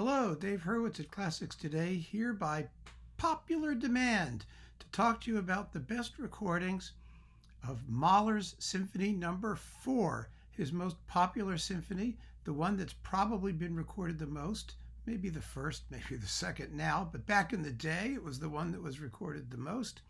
Hello, Dave Hurwitz at Classics Today, here by popular demand to talk to you about the best recordings of Mahler's Symphony Number 4, his most popular symphony, the one that's probably been recorded the most, maybe the first, maybe the second now, but back in the day, it was the one that was recorded the most.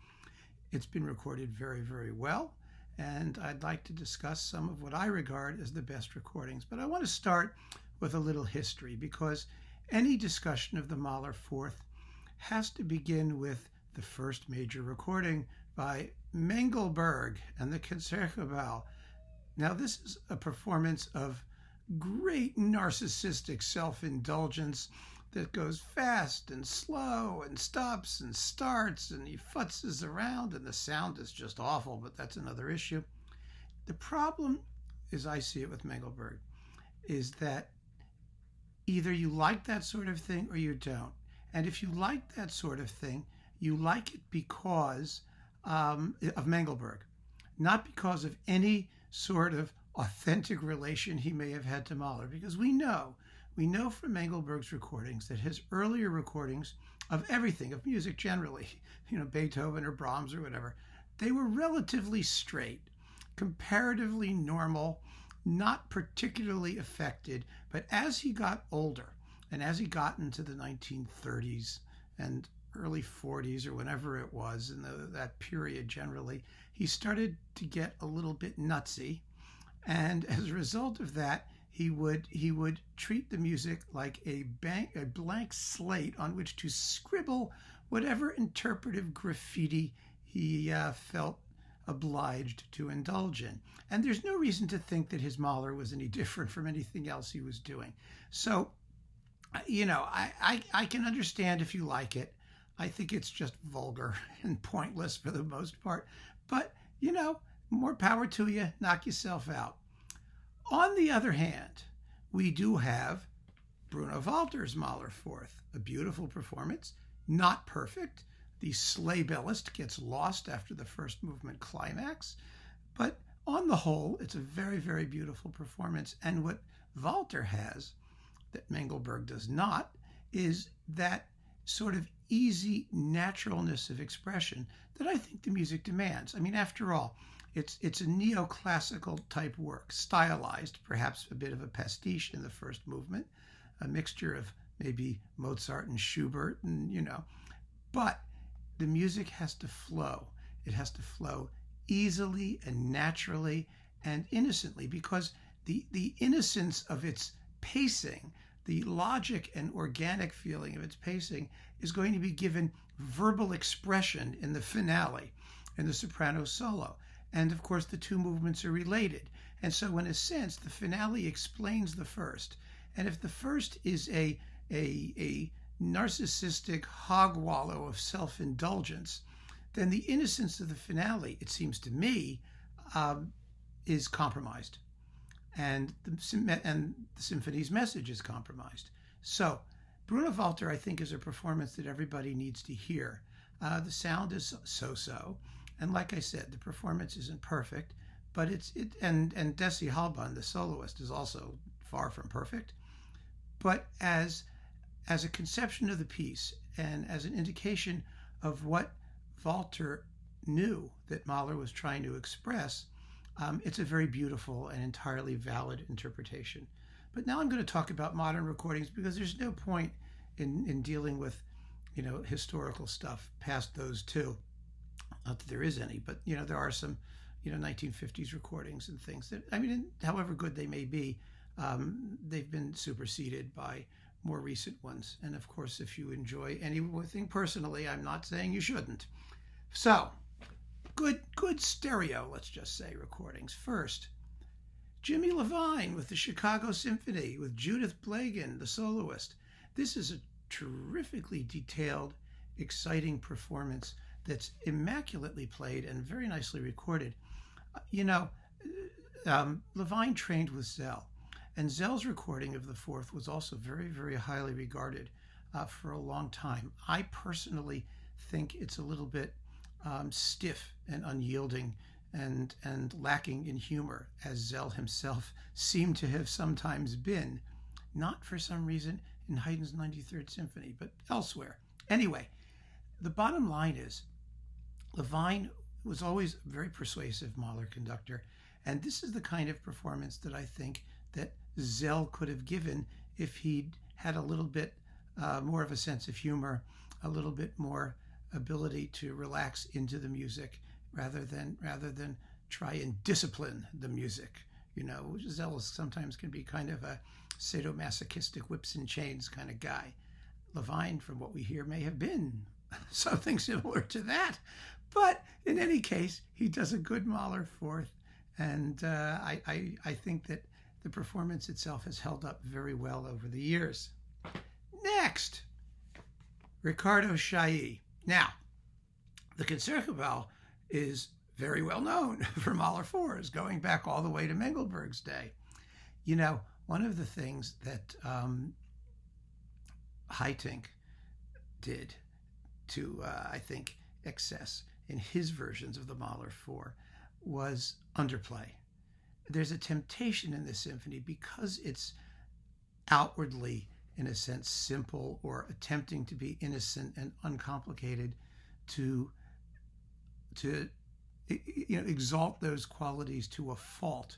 It's been recorded very, very well, and I'd like to discuss some of what I regard as the best recordings. But I want to start with a little history, because any discussion of the Mahler Fourth has to begin with the first major recording by Mengelberg and the Concertgebouw. Now, this is a performance of great narcissistic self-indulgence that goes fast and slow and stops and starts, and he futzes around, and the sound is just awful, but that's another issue. The problem, as I see it with Mengelberg, is that either you like that sort of thing or you don't. And if you like that sort of thing, you like it because of Mengelberg, not because of any sort of authentic relation he may have had to Mahler. Because we know from Mengelberg's recordings that his earlier recordings of everything, of music generally, Beethoven or Brahms or whatever, they were relatively straight, comparatively normal, not particularly affected. But as he got older, and as he got into the 1930s and early 40s or whenever it was, in that period generally, he started to get a little bit nutsy. And as a result of that, he would treat the music like a blank slate on which to scribble whatever interpretive graffiti he felt obliged to indulge in. And there's no reason to think that his Mahler was any different from anything else he was doing. So, I can understand if you like it. I think it's just vulgar and pointless for the most part. But, more power to you, knock yourself out. On the other hand, we do have Bruno Valter's Mahler Fourth, a beautiful performance, not perfect. The sleigh bellist gets lost after the first movement climax, but on the whole, it's a very, very beautiful performance. And what Valter has that Mengelberg does not is that sort of easy naturalness of expression that I think the music demands. I mean, after all, it's a neoclassical type work, stylized, perhaps a bit of a pastiche in the first movement, a mixture of maybe Mozart and Schubert, and but the music has to flow. It has to flow easily and naturally and innocently, because the innocence of its pacing, the logic and organic feeling of its pacing, is going to be given verbal expression in the finale, in the soprano solo. And of course, the two movements are related. And so in a sense, the finale explains the first. And if the first is a narcissistic hog wallow of self-indulgence, then the innocence of the finale, it seems to me, is compromised. And the symphony's message is compromised. So Bruno Valter, I think, is a performance that everybody needs to hear. The sound is so-so. And like I said, the performance isn't perfect, but and Desi Halban, the soloist, is also far from perfect. But as a conception of the piece and as an indication of what Valter knew that Mahler was trying to express, it's a very beautiful and entirely valid interpretation. But now I'm going to talk about modern recordings, because there's no point in dealing with, historical stuff past those two. Not that there is any, but, there are some, 1950s recordings and things that, however good they may be, they've been superseded by more recent ones. And of course, if you enjoy anything personally, I'm not saying you shouldn't. So, good stereo, let's just say, recordings. First, Jimmy Levine with the Chicago Symphony, with Judith Blagan, the soloist. This is a terrifically detailed, exciting performance that's immaculately played and very nicely recorded. Levine trained with Zell, and Zell's recording of the Fourth was also very, very highly regarded for a long time. I personally think it's a little bit stiff and unyielding and lacking in humor, as Zell himself seemed to have sometimes been. Not for some reason in Haydn's 93rd Symphony, but elsewhere. Anyway, the bottom line is Levine was always a very persuasive Mahler conductor, and this is the kind of performance that I think that Zell could have given if he'd had a little bit more of a sense of humor, a little bit more ability to relax into the music rather than try and discipline the music. You know, Zell sometimes can be kind of a sadomasochistic whips and chains kind of guy. Levine, from what we hear, may have been something similar to that. But in any case, he does a good Mahler fourth, and I think that the performance itself has held up very well over the years. Next, Riccardo Chailly. Now, the Concertgebouw is very well known for Mahler fours, going back all the way to Mengelberg's day. You know, one of the things that Haitink did to, I think, excess in his versions of the Mahler 4 was underplay. There's a temptation in this symphony, because it's outwardly, in a sense, simple or attempting to be innocent and uncomplicated, to exalt those qualities to a fault.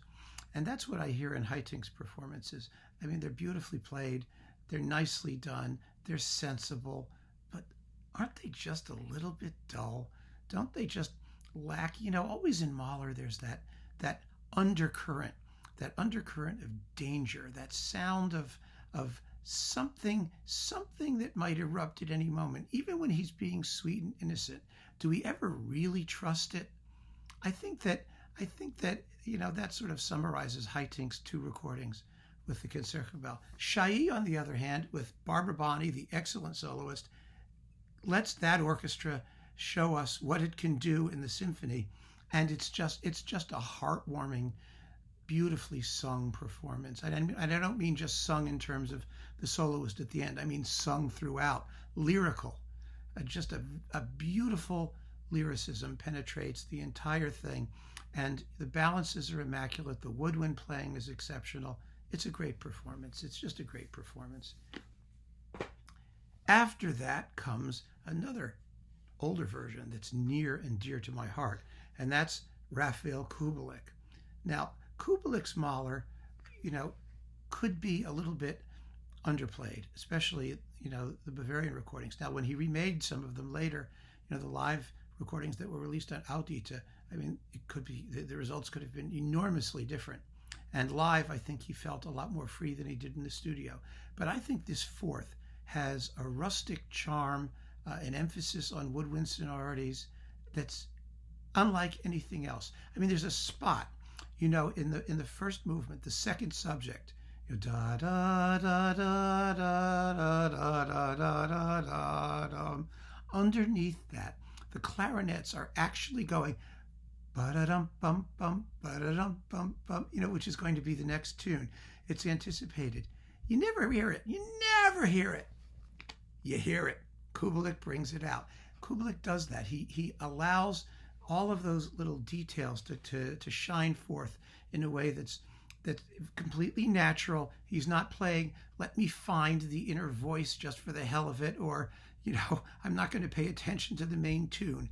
And that's what I hear in Haitink's performances. I mean, they're beautifully played, they're nicely done, they're sensible, but aren't they just a little bit dull? Don't they just lack, always in Mahler there's that undercurrent of danger, that sound of something that might erupt at any moment, even when he's being sweet and innocent. Do we ever really trust it? I think that that sort of summarizes Haitink's two recordings with the Concertgebouw. Chailly, on the other hand, with Barbara Bonney, the excellent soloist, lets that orchestra show us what it can do in the symphony, and it's just a heartwarming, beautifully sung performance. And I don't mean just sung in terms of the soloist at the end. I mean sung throughout, lyrical. Just a beautiful lyricism penetrates the entire thing, and the balances are immaculate. The woodwind playing is exceptional. It's a great performance. It's just a great performance. After that comes another older version that's near and dear to my heart, and that's Raphael Kubek. Now, Kubek's Mahler, could be a little bit underplayed, especially, the Bavarian recordings. Now, when he remade some of them later, the live recordings that were released on Audita, I mean, it could be, the results could have been enormously different. And live, I think he felt a lot more free than he did in the studio. But I think this fourth has a rustic charm, an emphasis on woodwind sonorities that's unlike anything else. I mean, there's a spot, in the first movement, the second subject, da da da da da da da da da da da. Underneath that, the clarinets are actually going ba-da-dum bum bum ba-da-dum bum bum, which is going to be the next tune. It's anticipated. You never hear it. You never hear it. You hear it. Kubek brings it out. Kubek does that. He allows all of those little details to shine forth in a way that's completely natural. He's not playing, let me find the inner voice just for the hell of it, or, I'm not going to pay attention to the main tune.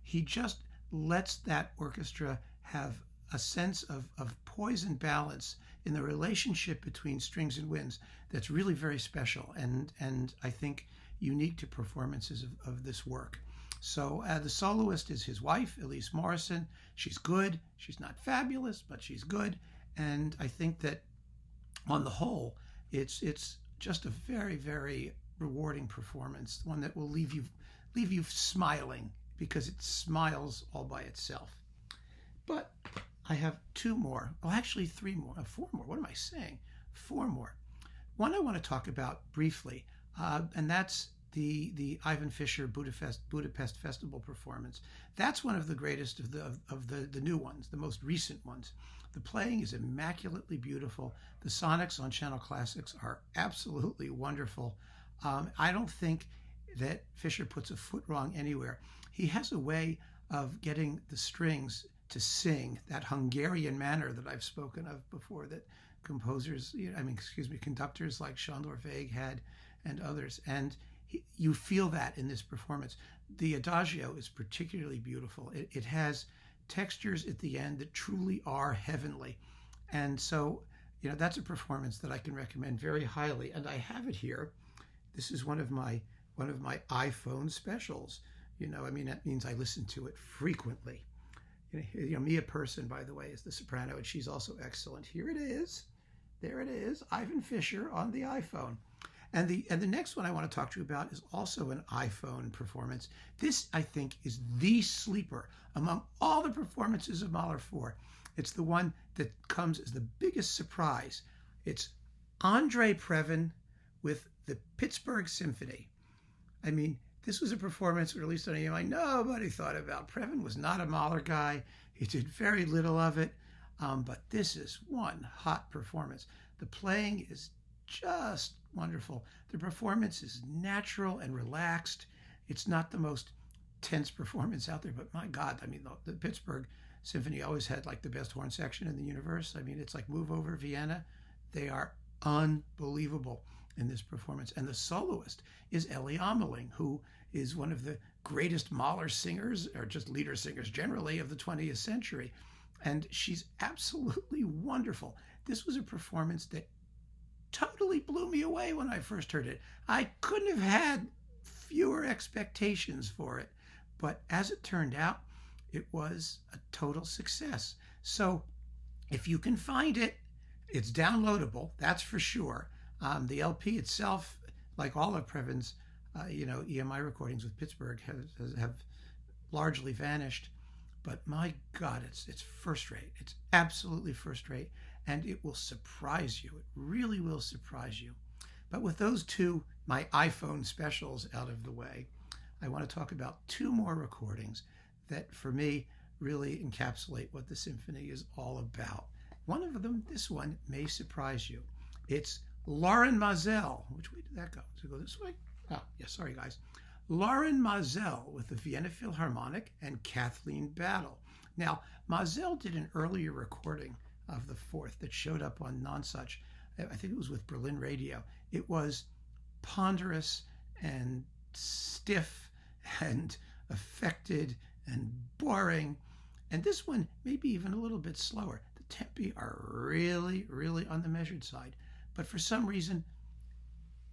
He just lets that orchestra have a sense of poise and balance in the relationship between strings and winds that's really very special and I think unique to performances of this work. So the soloist is his wife, Elise Morrison. She's good. She's not fabulous, but she's good. And I think that on the whole, it's just a very, very rewarding performance, one that will leave you smiling, because it smiles all by itself. But I have two more. Well, actually three more. Four more. What am I saying? Four more. One I want to talk about briefly, and that's the Ivan Fischer Budapest Festival performance. That's one of the greatest of the new ones, the most recent ones. The playing is immaculately beautiful. The sonics on Channel Classics are absolutely wonderful. I don't think that Fischer puts a foot wrong anywhere. He has a way of getting the strings to sing, that Hungarian manner that I've spoken of before, that conductors like Sándor Vég had. and others. And you feel that in this performance. The Adagio is particularly beautiful. It has textures at the end that truly are heavenly. And so, that's a performance that I can recommend very highly. And I have it here. This is one of my iPhone specials. That means I listen to it frequently. Mia Person, by the way, is the soprano, and she's also excellent. Here it is. There it is, Ivan Fischer on the iPhone. And the next one I want to talk to you about is also an iPhone performance. This, I think, is the sleeper among all the performances of Mahler 4. It's the one that comes as the biggest surprise. It's Andrei Previn with the Pittsburgh Symphony. This was a performance, or at least on EMI, nobody thought about. Previn was not a Mahler guy. He did very little of it. But this is one hot performance. The playing is just wonderful. The performance is natural and relaxed. It's not the most tense performance out there, but my God, the Pittsburgh Symphony always had like the best horn section in the universe. It's like Move Over Vienna. They are unbelievable in this performance. And the soloist is Ellie Ameling, who is one of the greatest Mahler singers, or just leader singers generally, of the 20th century. And she's absolutely wonderful. This was a performance that totally blew me away when I first heard it. I couldn't have had fewer expectations for it. But as it turned out, it was a total success. So if you can find it, it's downloadable, that's for sure. The LP itself, like all of Previn's, EMI recordings with Pittsburgh, have largely vanished. But my God, it's first rate. It's absolutely first rate, and it will surprise you. It really will surprise you. But with those two, my iPhone specials out of the way, I want to talk about two more recordings that, for me, really encapsulate what the symphony is all about. One of them, this one, may surprise you. It's Lorin Maazel. Which way did that go? Does it go this way? Oh, yeah, sorry, guys. Lorin Maazel with the Vienna Philharmonic and Kathleen Battle. Now, Maazel did an earlier recording of the fourth that showed up on Nonsuch. I think it was with Berlin Radio. It was ponderous and stiff and affected and boring. And this one, maybe even a little bit slower. The tempi are really, really on the measured side. But for some reason,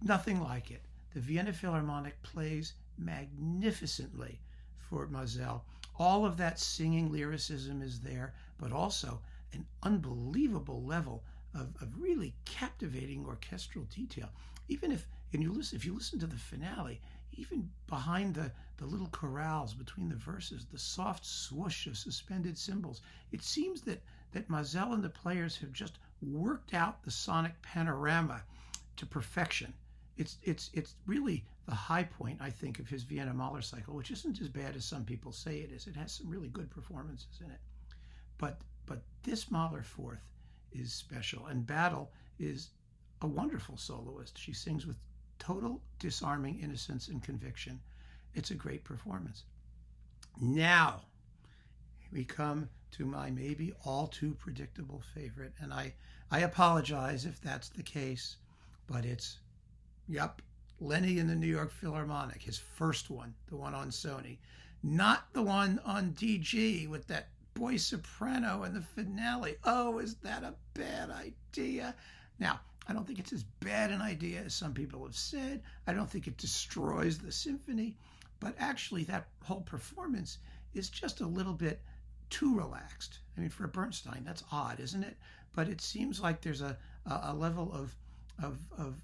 nothing like it. The Vienna Philharmonic plays magnificently for Maazel. All of that singing lyricism is there, but also an unbelievable level of really captivating orchestral detail. Even if you listen to the finale, even behind the little chorales between the verses, the soft swoosh of suspended cymbals, it seems that Maazel and the players have just worked out the sonic panorama to perfection. It's really the high point, I think, of his Vienna Mahler cycle, which isn't as bad as some people say it is. It has some really good performances in it. But this Mahler fourth is special, and Battle is a wonderful soloist. She sings with total disarming innocence and conviction. It's a great performance. Now we come to my maybe all too predictable favorite, and I apologize if that's the case, but it's Lenny in the New York Philharmonic, his first one, the one on Sony, not the one on DG with that boy soprano in the finale. Oh, is that a bad idea? Now, I don't think it's as bad an idea as some people have said. I don't think it destroys the symphony, but actually that whole performance is just a little bit too relaxed. For a Bernstein, that's odd, isn't it? But it seems like there's a level of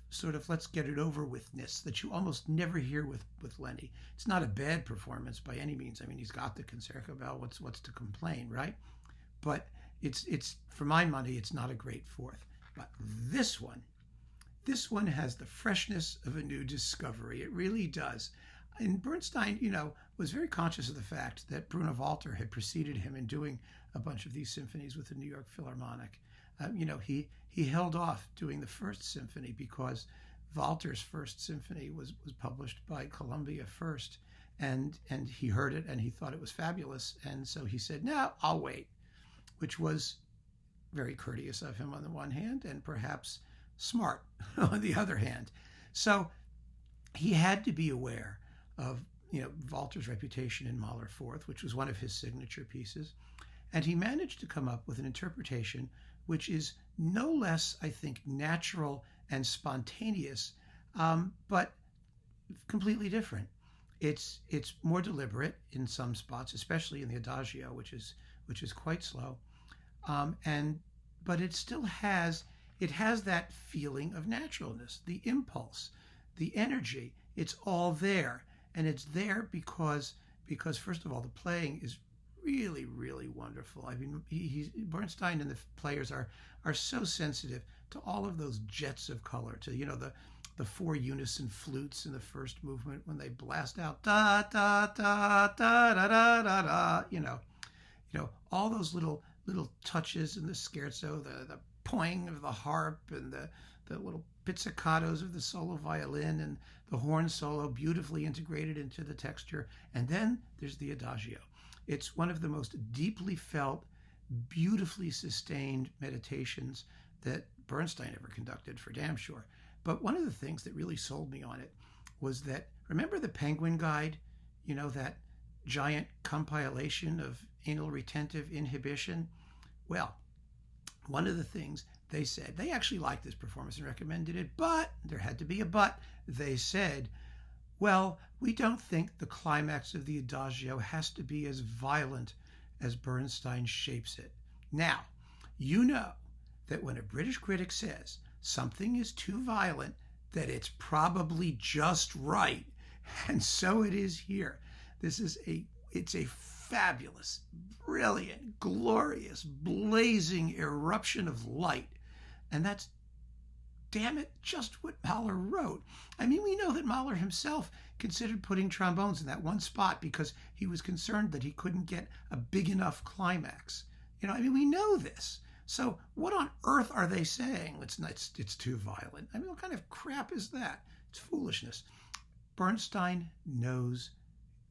sort of let's get it over withness that you almost never hear with Lenny. It's not a bad performance by any means. He's got the Concertgebouw. What's to complain, right? But it's for my money, it's not a great fourth. But this one has the freshness of a new discovery. It really does. And Bernstein, was very conscious of the fact that Bruno Valter had preceded him in doing a bunch of these symphonies with the New York Philharmonic. He held off doing the first symphony because Walter's first symphony was published by Columbia first, and he heard it and he thought it was fabulous, and so he said, "No, I'll wait," which was very courteous of him on the one hand and perhaps smart on the other hand. So he had to be aware of Walter's reputation in Mahler Fourth, which was one of his signature pieces, and he managed to come up with an interpretation which is no less, I think, natural and spontaneous, but completely different. It's more deliberate in some spots, especially in the adagio, which is quite slow, but it still has that feeling of naturalness, the impulse, the energy. It's all there, and it's there because first of all, the playing is really, really wonderful. I mean, Bernstein and the players are so sensitive to all of those jets of color, to the four unison flutes in the first movement when they blast out da da da da da da da da. All those little touches in the scherzo, the poing of the harp and the little pizzicatos of the solo violin and the horn solo beautifully integrated into the texture. And then there's the adagio. It's one of the most deeply felt, beautifully sustained meditations that Bernstein ever conducted, for damn sure. But one of the things that really sold me on it was that, remember the Penguin Guide? That giant compilation of anal retentive inhibition? Well, one of the things they said, they actually liked this performance and recommended it, but there had to be a but. They said, well, we don't think the climax of the adagio has to be as violent as Bernstein shapes it. Now, you know that when a British critic says something is too violent, that it's probably just right. And so it is here. It's a fabulous, brilliant, glorious, blazing eruption of light. And that's, damn it, just what Mahler wrote. I mean, we know that Mahler himself considered putting trombones in that one spot because he was concerned that he couldn't get a big enough climax. We know this. So what on earth are they saying? It's too violent. I mean, what kind of crap is that? It's foolishness. Bernstein knows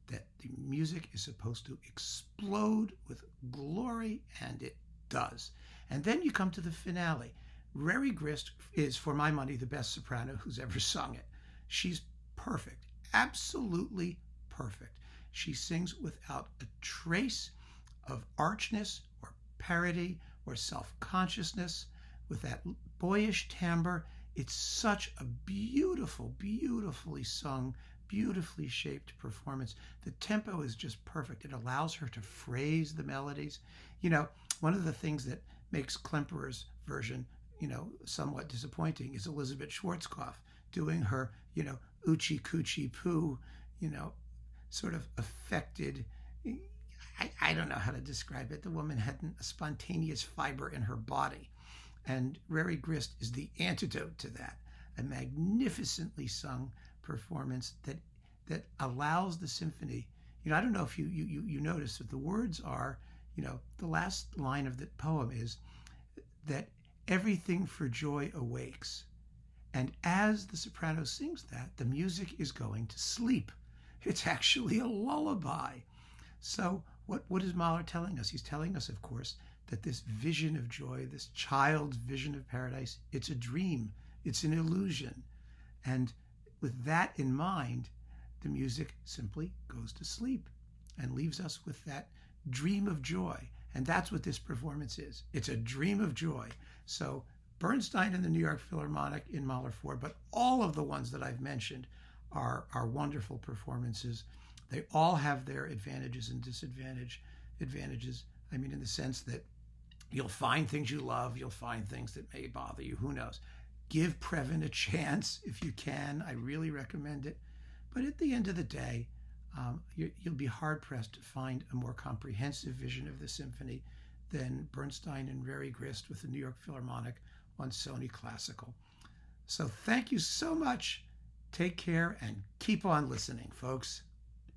that the music is supposed to explode with glory, and it does. And then you come to the finale. Reri Grist is, for my money, the best soprano who's ever sung it. She's perfect, absolutely perfect. She sings without a trace of archness or parody or self-consciousness, with that boyish timbre. It's such a beautiful, beautifully sung, beautifully shaped performance. The tempo is just perfect. It allows her to phrase the melodies. One of the things that makes Klemperer's version, somewhat disappointing is Elizabeth Schwarzkopf doing her, Uchi Coochie Poo, sort of affected. I don't know how to describe it. The woman had a spontaneous fiber in her body. And Reri Grist is the antidote to that. A magnificently sung performance that allows the symphony. I don't know if you notice that the words are, the last line of the poem is that everything for joy awakes. And as the soprano sings that, the music is going to sleep. It's actually a lullaby. So what is Mahler telling us? He's telling us, of course, that this vision of joy, this child's vision of paradise, it's a dream. It's an illusion. And with that in mind, the music simply goes to sleep and leaves us with that dream of joy. And that's what this performance is. It's a dream of joy. So Bernstein and the New York Philharmonic in Mahler 4, but all of the ones that I've mentioned are wonderful performances. They all have their advantages and advantages. I mean, in the sense that you'll find things you love, you'll find things that may bother you, who knows. Give Previn a chance if you can. I really recommend it. But at the end of the day, you'll be hard-pressed to find a more comprehensive vision of the symphony than Bernstein and Reri Grist with the New York Philharmonic on Sony Classical. So thank you so much. Take care and keep on listening, folks.